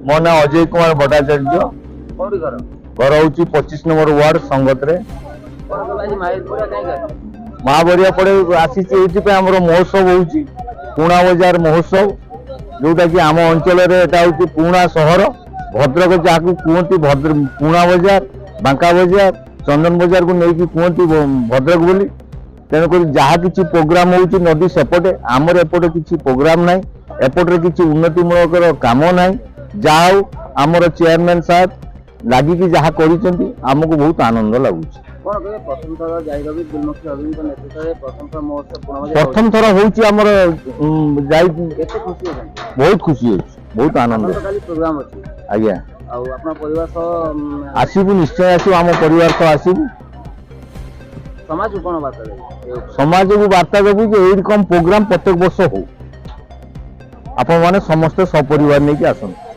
मो ना अजय कुमार भट्टाचार्य घर हूँ 25 नंबर वार्ड संगत महाबरिया पड़े आसी महोत्सव हो पुणा बजार महोत्सव जोटा कि आम अंचल हूँ पुणा सहर भद्रक जहाँ कहती पुणा बजार बांका बजार चंदन बजार को लेकिन कहती भद्रक बोली तेणुक जहाँ किसी प्रोग्राम हो नदी सेपटे आमर एपटे किसी प्रोग्राम ना एपटे किसी उन्नतिमूलक काम ना जाऊ आमर चेयरमैन साहब लगिकी जहाँ करमको बहुत आनंद लगुच प्रथम थर हूँ बहुत खुशी बहुत आनंद आज्ञा आसबू निश्चय आसबू आम परिवार सह आसबू समाज को वार्ता देवु जे कम प्रोग्राम प्रत्येक वर्ष हो आपण माने समस्त सपरिवार नहीं आसନ୍ତୁ।